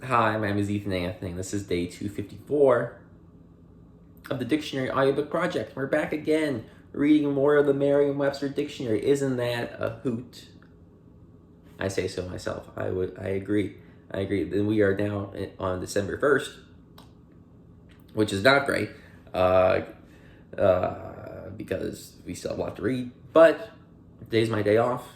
Hi, my name is Ethan Anthony. This is day 254 of the Dictionary Audiobook Project. We're back again, reading more of the Merriam-Webster Dictionary. Isn't that a hoot? I say so myself. I agree. Then we are now on December 1st, which is not great, because we still have a lot to read. But today's my day off.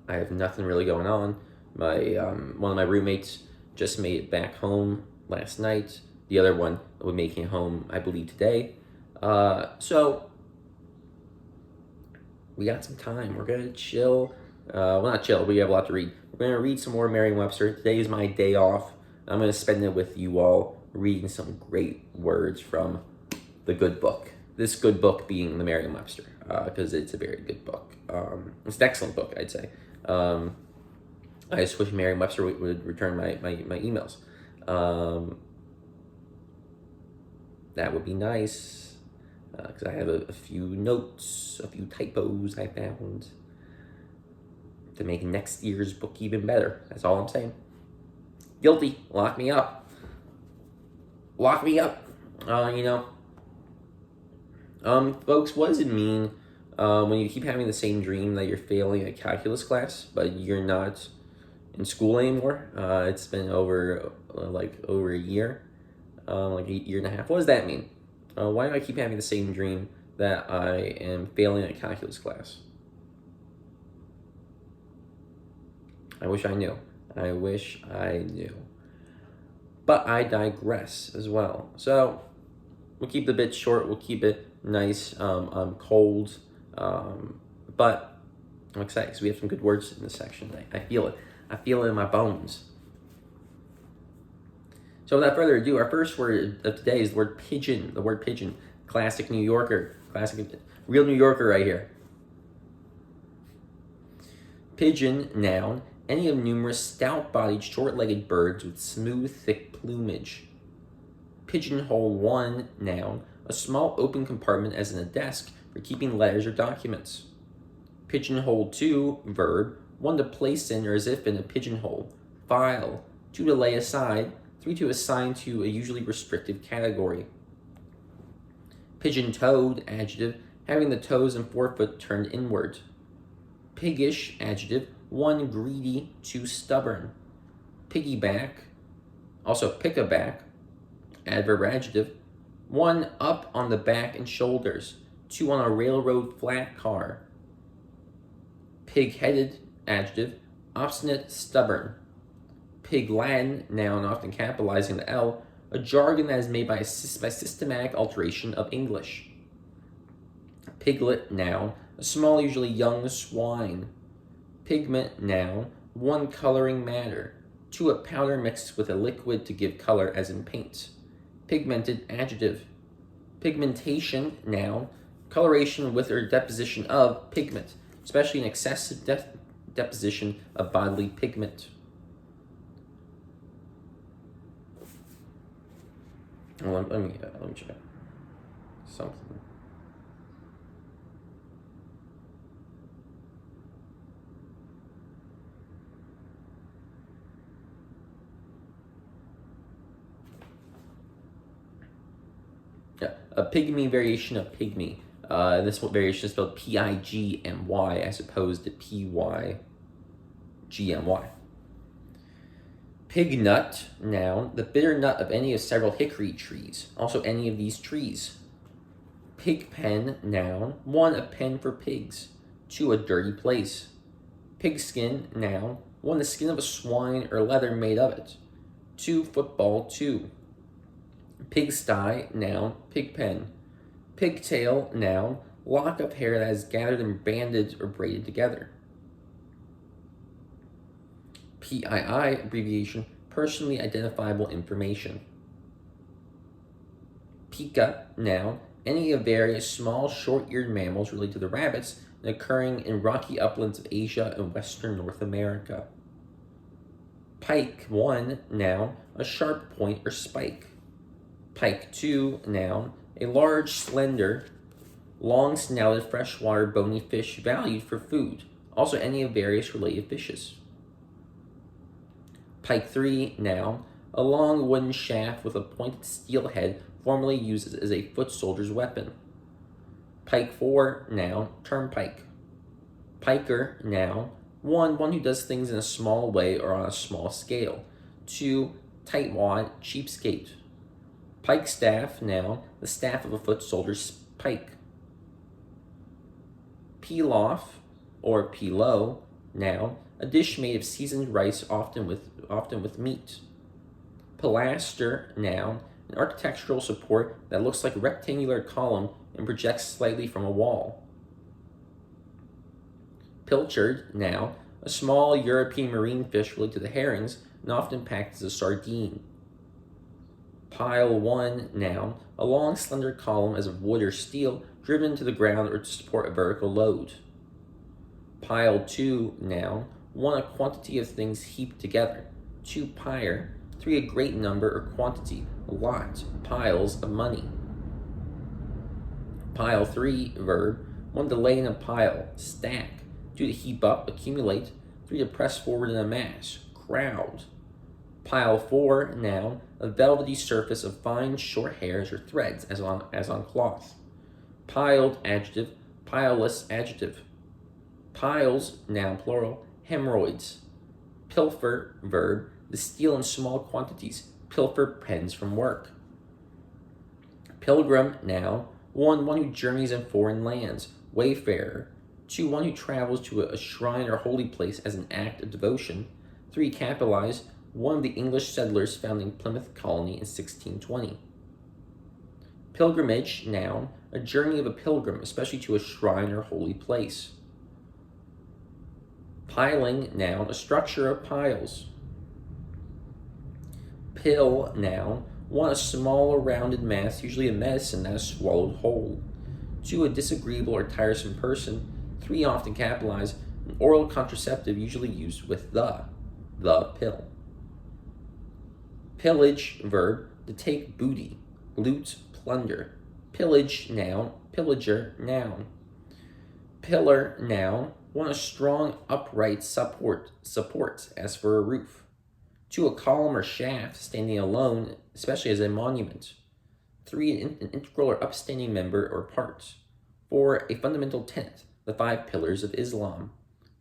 I have nothing really going on. One of my roommates just made it back home last night. The other one will be making it home, I believe, today. So we got some time. We're gonna chill. Well, not chill. We have a lot to read. We're gonna read some more Merriam-Webster. Today is my day off. I'm gonna spend it with you all, reading some great words from the good book. This good book being the Merriam-Webster, because it's a very good book. It's an excellent book, I'd say. I just wish Merriam-Webster would return my emails. That would be nice, because I have a few notes, a few typos I found to make next year's book even better. That's all I'm saying. Guilty. Lock me up. Lock me up. Folks, what does it mean when you keep having the same dream that you're failing a calculus class, but you're not in school anymore? It's been over a year, like a year and a half. What does that mean? Why do I keep having the same dream that I am failing a calculus class? I wish I knew. But I digress as well. So we'll keep the bit short. We'll keep it nice. I'm cold, but I'm excited because we have some good words in this section. I feel it. I feel it in my bones. So without further ado, our first word of today is the word pigeon. The word pigeon. Classic New Yorker. Real New Yorker right here. Pigeon, noun. Any of numerous stout-bodied, short-legged birds with smooth, thick plumage. Pigeonhole 1, noun. A small open compartment as in a desk for keeping letters or documents. Pigeonhole 2, verb. 1 to place in or as if in a pigeonhole. File. 2 to lay aside. 3 to assign to a usually restrictive category. Pigeon-toed, adjective. Having the toes and forefoot turned inward. Piggish, adjective. 1 greedy, 2 stubborn. Piggyback, also pick-a-back, adverb adjective. 1 up on the back and shoulders, 2 on a railroad flat car. Pig-headed, adjective. Obstinate, stubborn. Pig-Latin, noun, often capitalizing the L, a jargon that is made by systematic alteration of English. Piglet, noun, a small, usually young swine. Pigment, noun, 1 coloring matter, 2 a powder mixed with a liquid to give color as in paint. Pigmented, adjective. Pigmentation, noun, coloration with or deposition of pigment, especially an excessive deposition of bodily pigment. Let me check something. Yeah, a pygmy variation of pygmy. This variation is spelled P-I-G-M-Y as opposed to P-Y-G-M-Y. Pig nut, noun, the bitter nut of any of several hickory trees, also any of these trees. Pig pen, noun, 1 a pen for pigs, 2 a dirty place. Pigskin, noun, 1 the skin of a swine or leather made of it, 2 football, 2. Pigsty, noun, pigpen. Pigtail, noun, lock of hair that is gathered and banded or braided together. PII, abbreviation, personally identifiable information. Pica, noun, any of various small, short-eared mammals related to the rabbits and occurring in rocky uplands of Asia and western North America. Pike, 1, noun, a sharp point or spike. Pike, 2, noun, a large, slender, long-snouted freshwater bony fish valued for food, also any of various related fishes. Pike 3, noun, a long wooden shaft with a pointed steel head formerly used as a foot soldier's weapon. Pike 4, noun, turnpike. Piker, noun, one who does things in a small way or on a small scale. 2, tightwad, cheapskate. Pike staff, noun, the staff of a foot soldier's pike. Pilaf, or pilau, noun, a dish made of seasoned rice, often with meat. Pilaster, noun, an architectural support that looks like a rectangular column and projects slightly from a wall. Pilchard, noun, a small European marine fish related to the herrings and often packed as a sardine. Pile 1, noun, a long slender column as of wood or steel driven into the ground or to support a vertical load. Pile 2, noun, 1, a quantity of things heaped together. 2, pyre. 3, a great number or quantity, a lot, piles of money. Pile 3, verb, 1 to lay in a pile, stack. 2, to heap up, accumulate. 3, to press forward in a mass, crowd. Pile 4, noun, a velvety surface of fine short hairs or threads as on cloth. Piled, adjective. Pileless, adjective. Piles, noun plural, hemorrhoids. Pilfer, verb, to steal in small quantities. Pilfer pens from work. Pilgrim, noun, 1 who journeys in foreign lands. Wayfarer. 2, 1 who travels to a shrine or holy place as an act of devotion. 3, capitalized, 1 of the English settlers founding Plymouth Colony in 1620. Pilgrimage, noun, a journey of a pilgrim, especially to a shrine or holy place. Piling, noun, a structure of piles. Pill, noun, 1, a small rounded mass, usually a medicine that is swallowed whole. 2, a disagreeable or tiresome person. 3, often capitalized, an oral contraceptive usually used with the pill. Pillage, verb, to take booty, loot, plunder. Pillage, noun, pillager, noun. Pillar, noun, 1, a strong upright support, as for a roof. 2, a column or shaft standing alone, especially as a monument. 3, an integral or upstanding member or part. 4, a fundamental tenet, the 5 pillars of Islam.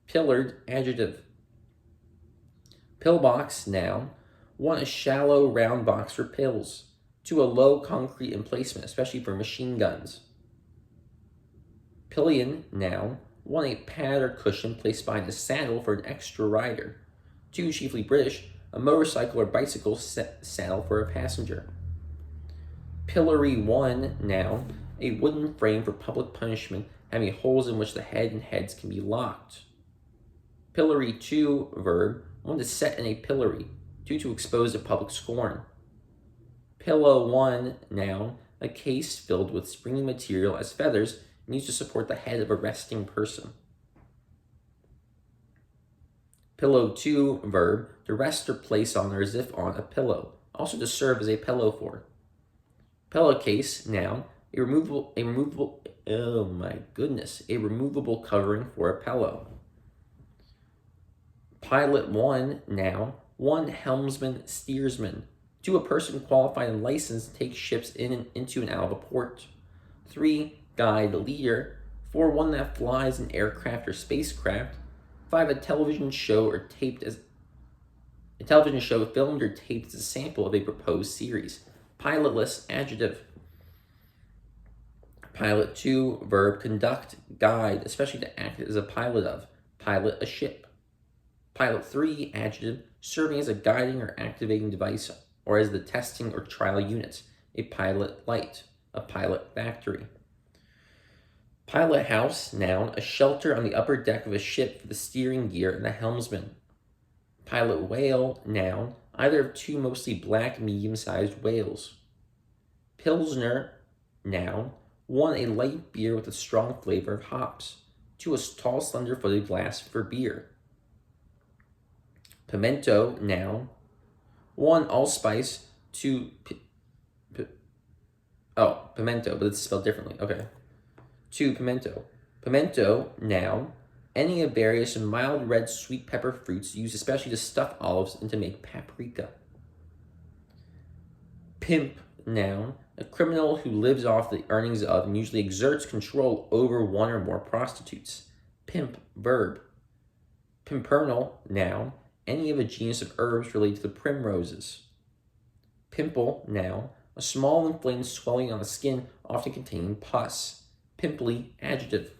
Pillared, adjective. Pillbox, noun, 1, a shallow round box for pills. 2, a low concrete emplacement, especially for machine guns. Pillion, noun, 1, a pad or cushion placed behind a saddle for an extra rider. 2, chiefly British, a motorcycle or bicycle saddle for a passenger. Pillory 1, noun, a wooden frame for public punishment having holes in which the head and heads can be locked. Pillory 2, verb, 1 to set in a pillory, 2 to expose to public scorn. Pillow 1, noun, a case filled with springy material as feathers and used to support the head of a resting person. Pillow 2, verb, to rest or place on or as if on a pillow, also to serve as a pillow for. Pillowcase, noun, a removable covering for a pillow. Pilot 1, noun, 1, helmsman, steersman. 2, a person qualified and licensed to take ships into and out of a port. 3, guide, leader. 4, 1 that flies an aircraft or spacecraft. 5, a television show filmed or taped as a sample of a proposed series. Pilotless, adjective. Pilot 2, verb, conduct, guide, especially to act as a pilot of. Pilot a ship. Pilot 3, adjective, serving as a guiding or activating device, or as the testing or trial unit. A pilot light. A pilot factory. Pilot house, noun, a shelter on the upper deck of a ship for the steering gear and the helmsman. Pilot whale, noun, either of 2 mostly black medium-sized whales. Pilsner, noun, 1, a light beer with a strong flavor of hops. 2, a tall, slender-footed glass for beer. Pimento, noun, 1, allspice. 2, pimento, but it's spelled differently. Okay. 2, pimento. Pimento, noun, Any of various mild red sweet pepper fruits used especially to stuff olives and to make paprika. Pimp, noun, a criminal who lives off the earnings of and usually exerts control over one or more prostitutes. Pimp, verb. Pimpernel, noun, any of a genus of herbs related to the primroses. Pimple, noun, a small inflamed swelling on the skin often containing pus. Pimply, adjective.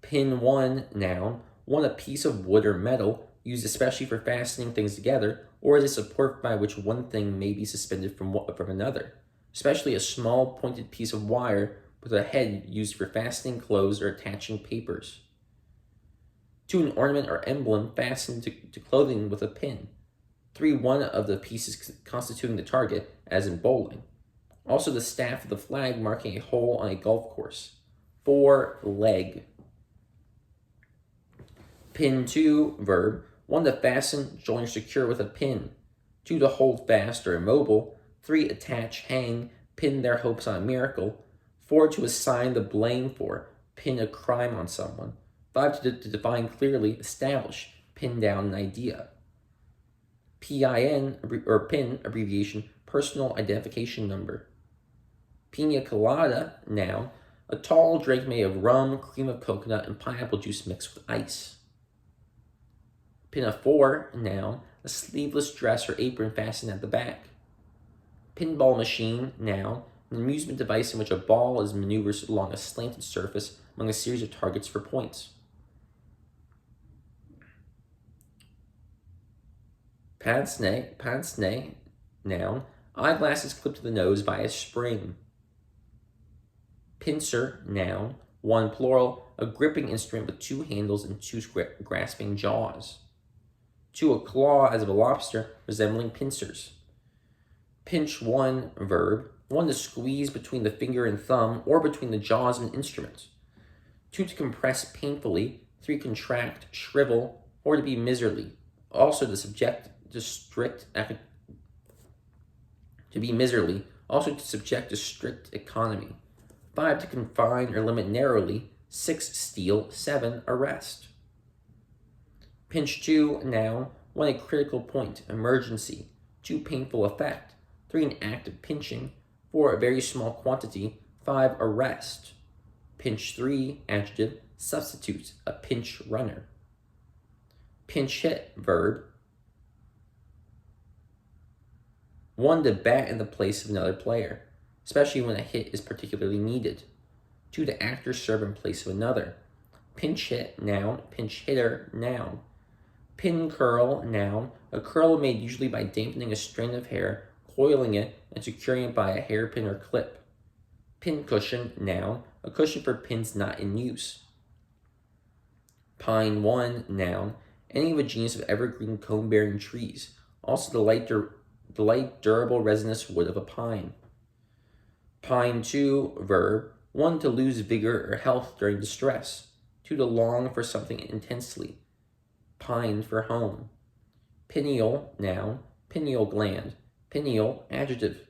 Pin one, noun, one a piece of wood or metal used especially for fastening things together or as a support by which one thing may be suspended from another, especially a small pointed piece of wire with a head used for fastening clothes or attaching papers. To an ornament or emblem fastened to clothing with a pin. 3. One of the pieces constituting the target, as in bowling. Also the staff of the flag marking a hole on a golf course. 4. Leg. Pin 2, verb. 1 to fasten, join or secure with a pin. 2 to hold fast or immobile. 3 attach, hang, pin their hopes on a miracle. 4 to assign the blame for, pin a crime on someone. 5 to define clearly, establish, pin down an idea. PIN, or PIN, abbreviation, personal identification number. Pina colada, noun, a tall drink made of rum, cream of coconut, and pineapple juice mixed with ice. Pinafore, noun, a sleeveless dress or apron fastened at the back. Pinball machine, noun, an amusement device in which a ball is maneuvered along a slanted surface among a series of targets for points. Pince-nez, noun, eyeglasses clipped to the nose by a spring. Pincer, noun, 1 plural, a gripping instrument with 2 handles and 2 grasping jaws. 2, a claw as of a lobster, resembling pincers. Pinch 1, verb, 1 to squeeze between the finger and thumb or between the jaws of an instrument. 2 to compress painfully. 3, contract, shrivel, or to be miserly. Also to subject to strict economy. 5, to confine or limit narrowly. 6, steal. 7, arrest. Pinch 2, noun, 1 a critical point, emergency. 2, painful effect. 3, an act of pinching. 4, a very small quantity. 5, arrest. Pinch 3, adjective, substitute, a pinch runner. Pinch hit, verb, 1 to bat in the place of another player, especially when a hit is particularly needed. 2, to act or serve in place of another. Pinch hit, noun, pinch hitter, noun. Pin curl, noun, a curl made usually by dampening a strand of hair, coiling it, and securing it by a hairpin or clip. Pin cushion, noun, a cushion for pins not in use. Pine 1, noun, any of a genus of evergreen cone-bearing trees, also the light durable resinous wood of a pine. Pine 2, verb, 1 to lose vigor or health during distress. 2 to long for something intensely. Pine for home. Pineal, noun, pineal gland. Pineal, adjective.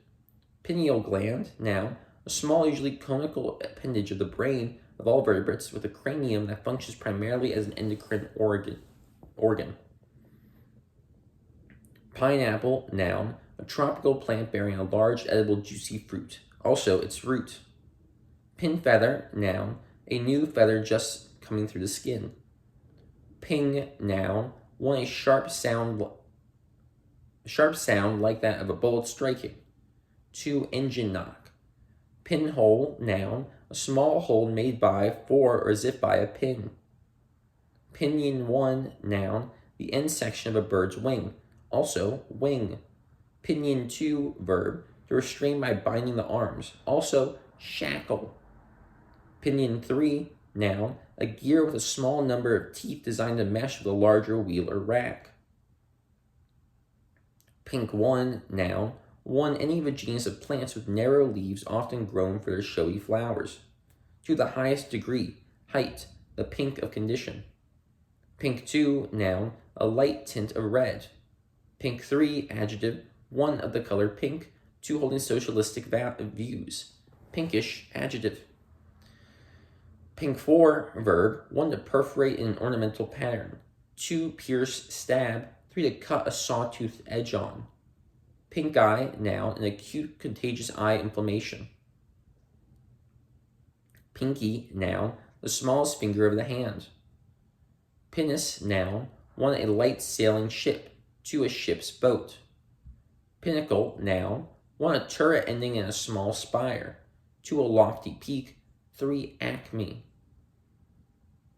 Pineal gland, noun, a small, usually conical appendage of the brain of all vertebrates with a cranium that functions primarily as an endocrine organ. Pineapple, noun, a tropical plant bearing a large, edible, juicy fruit. Also, its root. Pin feather, noun, a new feather just coming through the skin. Ping, noun, 1 a sharp sound like that of a bullet striking. 2, engine knock. Pinhole, noun, a small hole made by, for, or as if by a pin. Pinion 1, noun, the end section of a bird's wing. Also, wing. Pinion 2, verb, to restrain by binding the arms. Also, shackle. Pinion 3, noun, a gear with a small number of teeth designed to mesh with a larger wheel or rack. Pink 1, noun, 1 any of a genus of plants with narrow leaves often grown for their showy flowers. 2, the highest degree, height, the pink of condition. Pink 2, noun, a light tint of red. Pink 3, adjective, 1 of the color pink, 2 holding socialistic views. Pinkish, adjective. Pink 4, verb, 1 to perforate in an ornamental pattern. 2, pierce, stab. 3, to cut a sawtooth edge on. Pink eye, noun, an acute contagious eye inflammation. Pinky, noun, the smallest finger of the hand. Pinnace, noun, 1, a light sailing ship. 2, a ship's boat. Pinnacle, noun, 1, a turret ending in a small spire. 2, a lofty peak. 3, acme.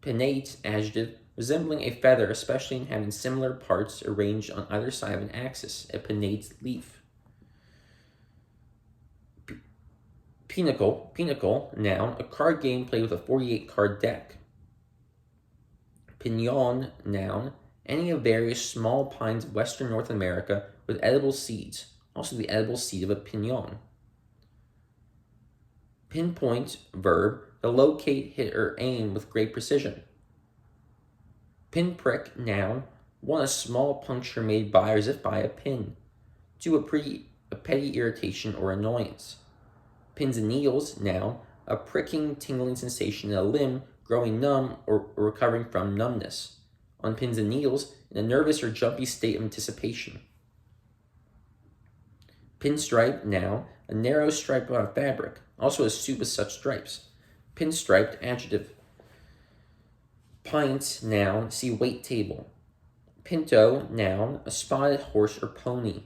Pinnate, adjective, resembling a feather, especially in having similar parts arranged on either side of an axis, a pinnate leaf. Pinnacle, noun, a card game played with a 48-card deck. Pinon, noun, any of various small pines of western North America with edible seeds, also the edible seed of a pinon. Pinpoint, verb, to locate, hit, or aim with great precision. Pinprick, noun, 1, a small puncture made by or as if by a pin. 2, a petty irritation or annoyance. Pins and needles, noun, a pricking, tingling sensation in a limb growing numb or recovering from numbness. On pins and needles, in a nervous or jumpy state of anticipation. Pinstripe, noun, a narrow stripe on a fabric, also a suit with such stripes. Pinstriped, adjective. Pint, noun, see weight table. Pinto, noun, a spotted horse or pony.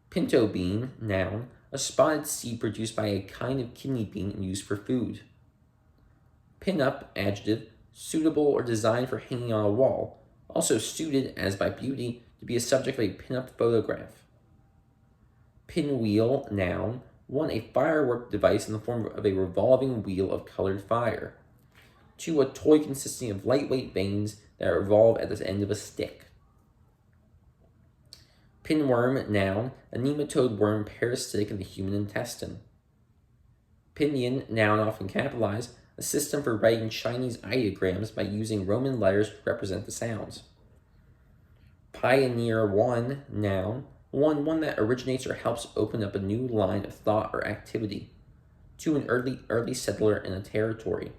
Pinto bean, noun, a spotted seed produced by a kind of kidney bean and used for food. Pin-up, adjective, suitable or designed for hanging on a wall, also suited, as by beauty, to be a subject of a pin-up photograph. Pinwheel, noun, 1, a firework device in the form of a revolving wheel of colored fire. 2, a toy consisting of lightweight vanes that revolve at the end of a stick. Pinworm, noun, a nematode worm parasitic in the human intestine. Pinion, noun, often capitalized, a system for writing Chinese ideograms by using Roman letters to represent the sounds. Pioneer 1, noun, 1 that originates or helps open up a new line of thought or activity. 2, an early settler in a territory.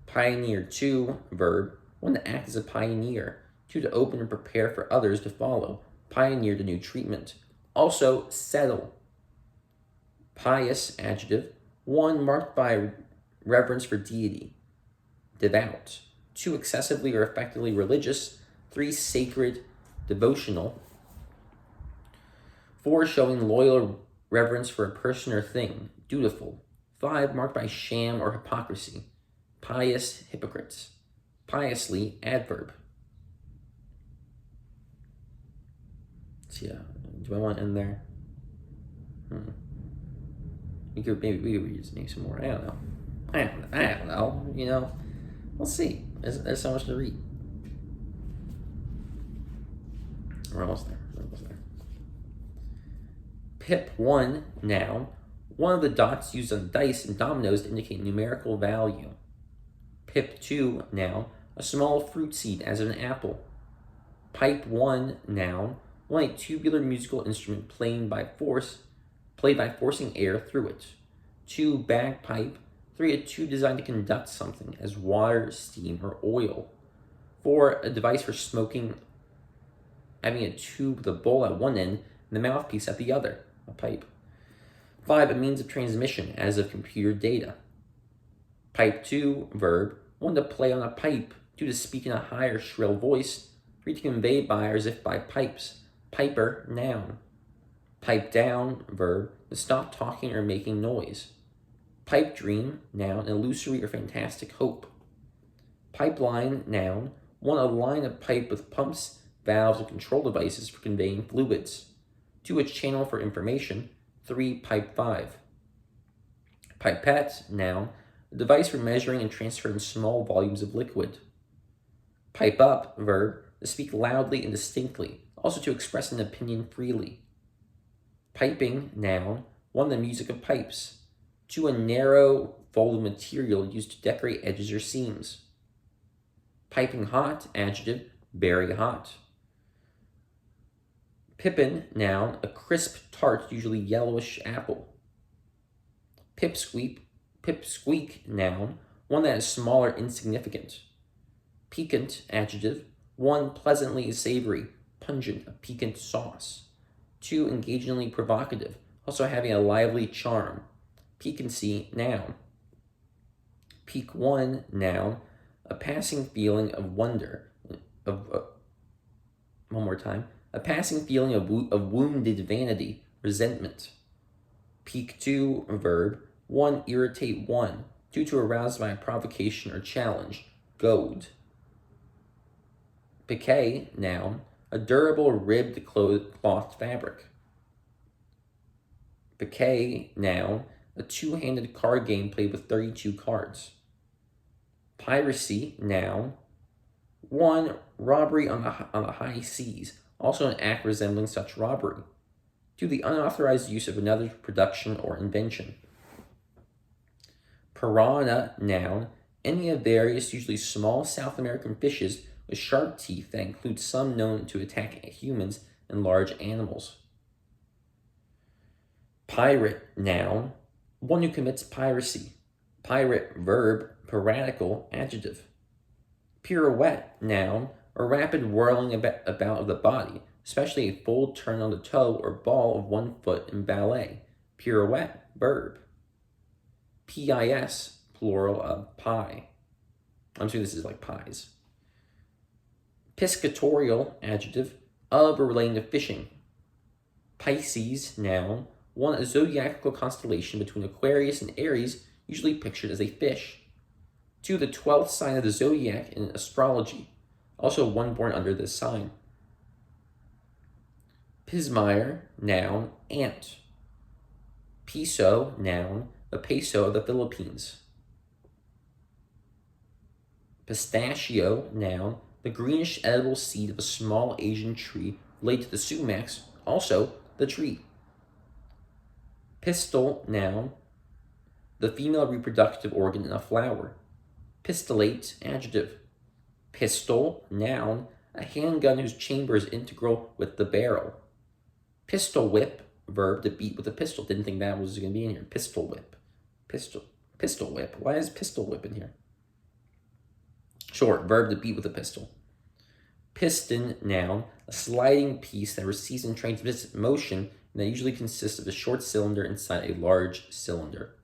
Pioneer 2, verb, 1 to act as a pioneer. 2, to open and prepare for others to follow. Pioneer to new treatment. Also, settle. Pious, adjective, 1 marked by reverence for deity. Devout. 2, excessively or effectively religious. 3, sacred, devotional. 4, showing loyal reverence for a person or thing. Dutiful. 5, marked by sham or hypocrisy. Pious, hypocrites. Piously, adverb. So yeah, do I want to end there? We could read maybe some more. I don't know. You know, we'll see. There's so much to read. We're almost there. Pip 1, noun, 1 of the dots used on dice and dominoes to indicate numerical value. Pip 2, noun, a small fruit seed as in an apple. Pipe 1, noun, 1 a tubular musical instrument played by forcing air through it. 2, bagpipe. 3, a tube designed to conduct something as water, steam, or oil. 4, a device for smoking, having a tube with a bowl at one end and the mouthpiece at the other, a pipe. 5, a means of transmission, as of computer data. Pipe 2, verb, 1 to play on a pipe, 2 to speak in a high or shrill voice, 3 to convey by or as if by pipes. Piper, noun. Pipe down, verb, to stop talking or making noise. Pipe dream, noun, an illusory or fantastic hope. Pipeline, noun, 1 a line of pipe with pumps, valves, and control devices for conveying fluids. 2, a channel for information. 3, pipe 5. Pipette, noun, a device for measuring and transferring small volumes of liquid. Pipe up, verb, to speak loudly and distinctly, also to express an opinion freely. Piping, noun, 1 the music of pipes. 2, a narrow folded material used to decorate edges or seams. Piping hot, adjective, very hot. Pippin, noun, a crisp, tart, usually yellowish apple. Pipsqueak, noun, one that is small or insignificant. Piquant, adjective, 1, pleasantly savory, pungent, a piquant sauce. 2, engagingly provocative, also having a lively charm. Piquancy, noun. Pique 1, noun, a passing feeling of wonder, one more time, a passing feeling of wounded vanity, resentment. Pique 2, verb, 1, irritate 1, 2, to arouse by provocation or challenge, goad. Piqué, noun, a durable ribbed cloth fabric. Piquet, noun, a two-handed card game played with 32 cards. Piracy, noun, 1, robbery on the high seas, also an act resembling such robbery. 2, the unauthorized use of another's production or invention. Piranha, noun, any of various, usually small South American fishes with sharp teeth that include some known to attack humans and large animals. Pirate, noun, 1 who commits piracy. Pirate, verb, piratical, adjective. Pirouette, noun, a rapid whirling about of the body, especially a full turn on the toe or ball of one foot in ballet. Pirouette, verb. Pis, plural of pie. I'm sure this is like pies. Piscatorial, adjective, of or relating to fishing. Pisces, noun, 1, a zodiacal constellation between Aquarius and Aries, usually pictured as a fish. 2, the 12th sign of the zodiac in astrology, also one born under this sign. Pismire, noun, ant. Piso, noun, the peso of the Philippines. Pistachio, noun, the greenish edible seed of a small Asian tree related to the sumacs, also the tree. Pistil, noun, the female reproductive organ in a flower. Pistolate, adjective. Pistol, noun, a handgun whose chamber is integral with the barrel. Pistol whip, verb, to beat with a pistol. Didn't think that was going to be in here. Pistol whip. Pistol whip. Why is pistol whip in here? Short, verb, to beat with a pistol. Piston, noun, a sliding piece that receives and transmits motion and that usually consists of a short cylinder inside a large cylinder.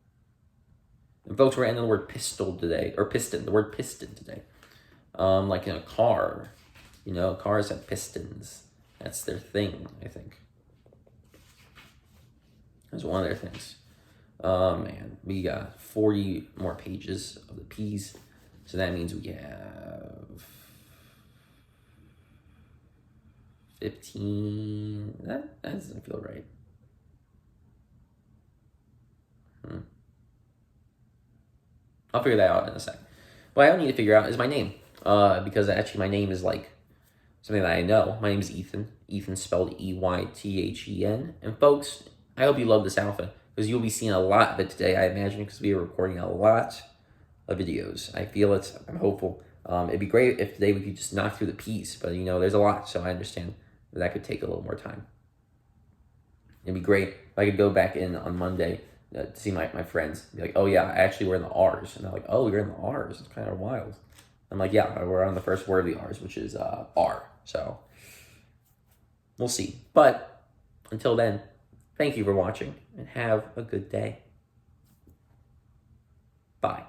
And folks, we're ending the word pistol today, or piston, the word piston today. Like in a car, cars have pistons. That's their thing, I think. That's one of their things. Man, we got 40 more pages of the P's. So that means we have 15. That doesn't feel right. I'll figure that out in a sec. What I need to figure out is my name. Because actually my name is like something that I know. My name is Ethan. Ethan spelled Eythen. And folks, I hope you love this alpha because you'll be seeing a lot of it today, I imagine, because we are recording a lot of videos. I feel it. I'm hopeful. It'd be great if today we could just knock through the P's, but there's a lot, so I understand that could take a little more time. It'd be great if I could go back in on Monday to see my friends. Be like, oh yeah, actually we're in the R's. And they're like, oh, you're in the R's. It's kind of wild. I'm like, yeah, we're on the first word of the R's, which is R. So we'll see. But until then, thank you for watching and have a good day. Bye.